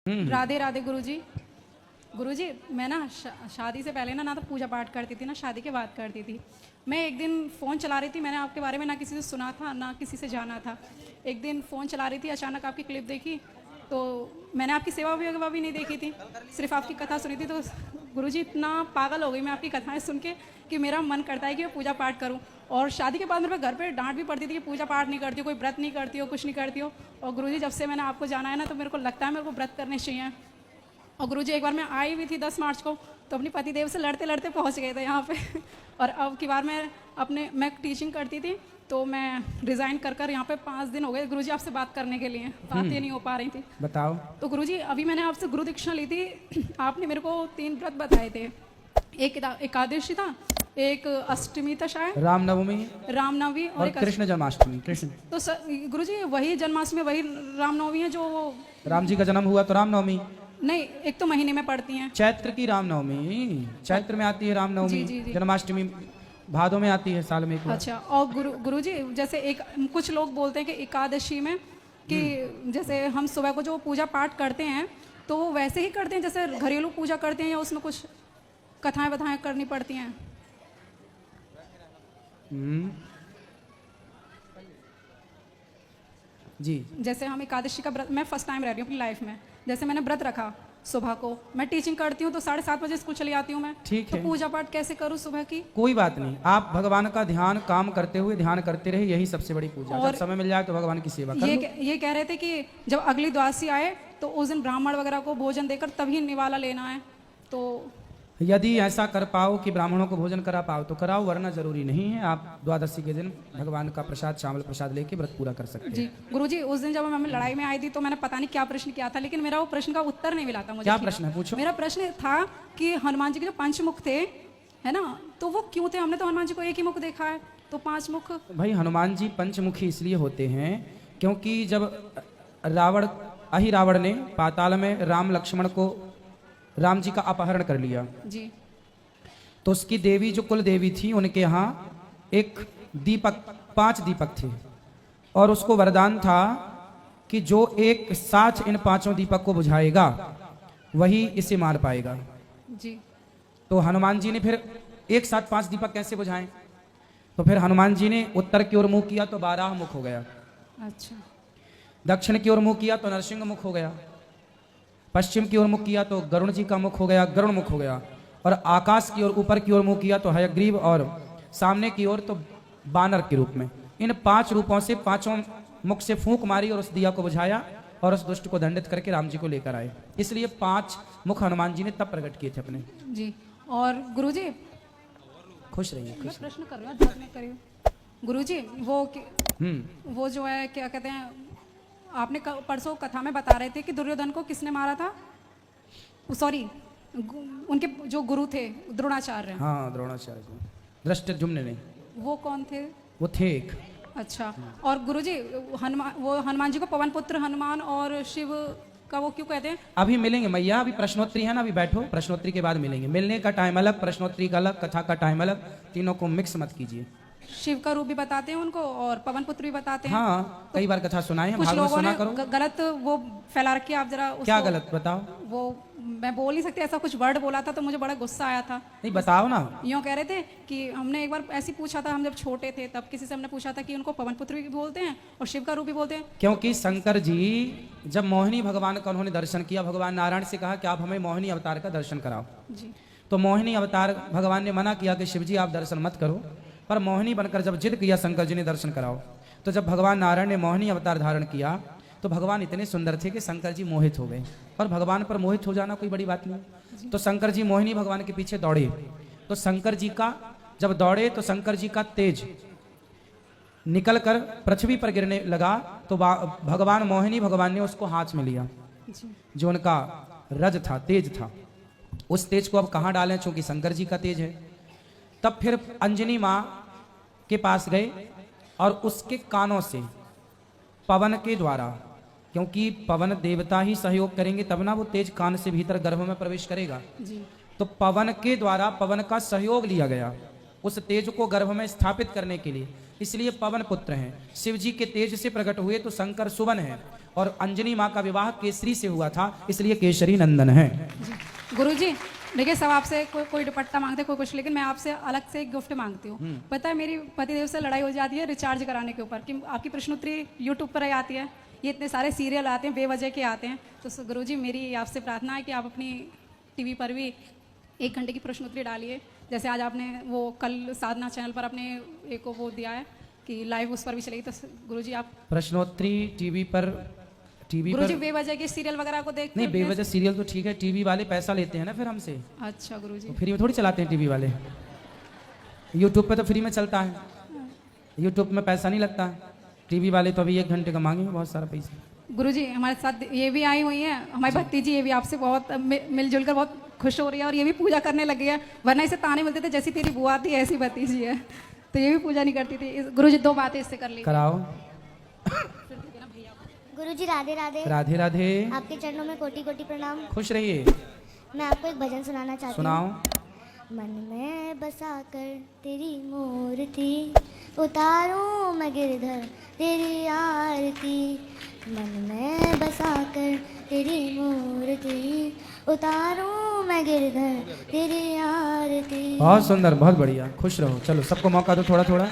राधे राधे गुरुजी। गुरुजी मैं ना शादी से पहले ना तो पूजा पाठ करती थी ना शादी के बाद करती थी। मैं एक दिन फ़ोन चला रही थी, मैंने आपके बारे में ना किसी से सुना था ना किसी से जाना था। एक दिन फ़ोन चला रही थी, अचानक आपकी क्लिप देखी तो मैंने आपकी सेवा भी नहीं देखी थी, सिर्फ आपकी कथा सुनी थी। तो गुरुजी इतना पागल हो गई मैं आपकी कथाएं सुन के कि मेरा मन करता है कि मैं पूजा पाठ करूं। और शादी के बाद मेरे घर पे डांट भी पड़ती थी कि पूजा पाठ नहीं करती हो, कोई व्रत नहीं करती हो, कुछ नहीं करती हो। और गुरुजी जब से मैंने आपको जाना है ना तो मेरे को लगता है मेरे को व्रत करने चाहिए। और गुरुजी एक बार मैं आई हुई थी 10 मार्च को, तो अपनी पतिदेव से लड़ते लड़ते पहुंच गए थे यहाँ पे। और अब की बार मैं टीचिंग करती थी तो मैं रिज़ाइन कर यहाँ पे 5 दिन हो गए गुरुजी आपसे बात करने के लिए, बातें नहीं हो पा रही थी। बताओ। तो गुरुजी अभी मैंने आपसे गुरु दीक्षा ली थी, आपने मेरे को 3 व्रत बताए थे। एक एकादशी था, एक अष्टमी था शायद, रामनवमी और एक कृष्ण जन्माष्टमी। कृष्ण तो गुरुजी वही जन्माष्टमी वही रामनवमी है जो राम जी का जन्म हुआ तो रामनवमी नहीं, एक तो महीने में पड़ती हैं। चैत्र की रामनवमी, चैत्र में आती है रामनवमी। जन्माष्टमी भादों में आती है साल में एक बार। अच्छा। और गुरुजी जैसे एक कुछ लोग बोलते हैं कि एकादशी में कि जैसे हम सुबह को जो पूजा पाठ करते हैं तो वो वैसे ही करते हैं जैसे घरेलू पूजा करते हैं या उसमें कुछ कथाएं बथाएं करनी पड़ती हैं? जी। जैसे हम एकादशी का व्रत, मैं फर्स्ट टाइम रह रही हूँ अपनी लाइफ में, जैसे मैंने व्रत रखा सुबह को, मैं टीचिंग करती हूँ तो 7:30 बजे स्कूल चली आती हूँ मैं। ठीक है, तो पूजा पाठ कैसे करूँ सुबह की? कोई बात नहीं, आप भगवान का ध्यान काम करते हुए ध्यान करते रहे, यही सबसे बड़ी पूजा। जब समय मिल जाए तो भगवान की सेवा कर लो। ये कह रहे थे कि जब अगली द्वादशी आए तो उस दिन ब्राह्मण वगैरह को भोजन देकर तभी निवाला लेना है। तो यदि ऐसा कर पाओ कि ब्राह्मणों को भोजन करा पाओ तो कराओ, वरना जरूरी नहीं है। आप द्वादशी के दिन भगवान का प्रसाद, चावल प्रसाद लेके व्रत पूरा कर सकते हैं। जी गुरुजी, उस दिन जब मैं लड़ाई में आई थी तो मैंने पता नहीं क्या प्रश्न किया था, लेकिन मेरा वो प्रश्न का उत्तर नहीं मिला था मुझे। क्या प्रश्न है, पूछो। मेरा प्रश्न था कि हनुमान जी के जो 5 मुख थे, है ना, तो वो क्यों थे? हमने तो हनुमान जी को एक ही मुख देखा है, तो 5 मुख? भाई हनुमान जी पंचमुखी इसलिए होते हैं क्योंकि जब रावण ने पाताल में राम जी का अपहरण कर लिया जी, तो उसकी देवी जो कुल देवी थी उनके यहाँ एक दीपक, 5 दीपक थे और उसको वरदान था कि जो एक साथ इन 5 दीपक को बुझाएगा वही इसे मार पाएगा। जी। तो हनुमान जी ने फिर एक साथ 5 दीपक कैसे बुझाएं? तो फिर हनुमान जी ने उत्तर की ओर मुंह किया तो 12 मुख हो गया। अच्छा। दक्षिण की ओर मुंह किया तो नरसिंह मुख हो गया। पश्चिम की ओर मुख किया तो गरुण जी का मुख हो गया, गरुण मुख हो गया। और आकाश की ओर, ऊपर की ओर मुंह किया तो हयग्रीव, और सामने की ओर तो बानर के रूप में। इन 5 रूपों से 5 मुख से फूंक मारी और उस दिया को बुझाया और उस दुष्ट को दंडित करके राम जी को लेकर आए। इसलिए 5 मुख हनुमान जी ने तब प्रकट किए थे अपने। जी। और गुरुजी खुश रहिए। प्रश्न कर रही हूँ गुरुजी, वो जो है क्या कहते हैं, आपने परसों कथा में बता रहे थे कि दुर्योधन को किसने मारा था? सॉरी, उनके जो गुरु थे द्रोणाचार्य। हाँ, द्रोणाचार्य, धृष्टद्युम्न ने। वो कौन थे? वो थे एक। अच्छा। और गुरुजी हनुमान जी को पवन पुत्र हनुमान और शिव का वो क्यों कहते हैं? अभी मिलेंगे मैया, अभी प्रश्नोत्तरी है ना, अभी बैठो, प्रश्नोत्तरी के बाद मिलेंगे। मिलने का टाइम अलग, प्रश्नोत्तरी का अलग, कथा का टाइम अलग, तीनों को मिक्स मत कीजिए। शिव का रूप भी बताते हैं उनको और पवन पुत्र भी बताते हैं। हाँ, कई बार कथा सुनाए हैं, कुछ भागवत लोगों सुना ने करो। गलत वो फैला रखी है, आप जरा क्या गलत बताओ? वो मैं बोल नहीं सकती, ऐसा कुछ वर्ड बोला था तो मुझे बड़ा गुस्सा आया था। नहीं बताओ ना। यूँ कह रहे थे कि हमने एक बार ऐसे पूछा था, हम जब छोटे थे तब किसी से हमने पूछा था कि उनको पवन पुत्र भी बोलते हैं और शिव का रूप भी बोलते हैं। क्योंकि शंकर जी जब मोहिनी भगवान का उन्होंने दर्शन किया, भगवान नारायण से कहा कि आप हमें मोहिनी अवतार का दर्शन कराओ। जी। तो मोहिनी अवतार भगवान ने मना किया कि शिव जी आप दर्शन मत करो, पर मोहिनी बनकर जब जिद किया शंकर जी ने दर्शन कराओ, तो जब भगवान नारायण ने मोहिनी अवतार धारण किया तो भगवान इतने सुंदर थे कि शंकर जी मोहित हो गए। और भगवान पर मोहित हो जाना कोई बड़ी बात नहीं। तो शंकर जी मोहिनी भगवान के पीछे दौड़े, तो शंकर जी का जब दौड़े तो शंकर जी का तेज निकलकर पृथ्वी पर गिरने लगा, तो भगवान मोहिनी भगवान ने उसको हाथ में लिया, जो उनका रज था, तेज था। उस तेज को अब कहाँ डालें, चूंकि शंकर जी का तेज है। तब फिर अंजनी माँ के पास गए और उसके कानों से पवन के द्वारा, क्योंकि पवन देवता ही सहयोग करेंगे तब ना वो तेज कान से भीतर गर्भ में प्रवेश करेगा। जी। तो पवन के द्वारा, पवन का सहयोग लिया गया उस तेज को गर्भ में स्थापित करने के लिए। इसलिए पवन पुत्र हैं। शिव जी के तेज से प्रकट हुए तो शंकर सुवन है, और अंजनी माँ का विवाह केसरी से हुआ था, इसलिए केसरी नंदन है। गुरुजी देखिए, सब आपसे कोई दुपट्टा मांगते कोई कुछ, लेकिन मैं आपसे अलग से एक गिफ्ट मांगती हूँ। पता है मेरी पतिदेव से लड़ाई हो जाती है रिचार्ज कराने के ऊपर कि आपकी प्रश्नोत्तरी यूट्यूब पर ही आती है, ये इतने सारे सीरियल आते हैं बेवजह के आते हैं। तो गुरुजी मेरी आपसे प्रार्थना है कि आप अपनी टीवी पर भी 1 घंटे की प्रश्नोत्तरी डालिए। जैसे आज आपने वो कल साधना चैनल पर अपने एक वो दिया है कि लाइव उस पर भी चलेगी, तो गुरुजी आप प्रश्नोत्तरी टीवी पर गुरुजी बेवजह के सीरियल वगैरह को देख नहीं, बेवजह सीरियल तो ठीक है, टीवी वाले पैसा लेते हैं ना फिर हमसे। अच्छा गुरुजी, तो फ्री में थोड़ी चलाते हैं टीवी वाले, यूट्यूब पे तो फ्री में चलता है, यूट्यूब में पैसा नहीं लगता। टीवी वाले तो अभी 1 घंटे का मांगेंगे बहुत सारा पैसा। गुरुजी हमारे साथ ये भी आई हुई है, हमारी भतीजी, ये भी आपसे बहुत मिलजुल कर बहुत खुश हो रही है, और ये भी पूजा करने लगी है। वरना इसे ताने मिलते थे जैसी तेरी बुआ थी ऐसी भतीजी है, तो ये भी पूजा नहीं करती थी। गुरुजी 2 बातें इससे कर ली कराओ। गुरुजी राधे राधे। राधे राधे। आपके चरणों में कोटि कोटि प्रणाम। खुश रहिए। मैं आपको एक भजन सुनाना चाहती हूँ। सुनाओ। मन में बसा कर तेरी मूर्ति, उतारूं मैं गिरधर तेरी आरती। मन में बसा कर तेरी मूर्ति, उतारूं मैं गिरधर तेरी आरती। बहुत सुंदर, बहुत बढ़िया, खुश रहो। चलो सबको मौका दो थोड़ा थोड़ा।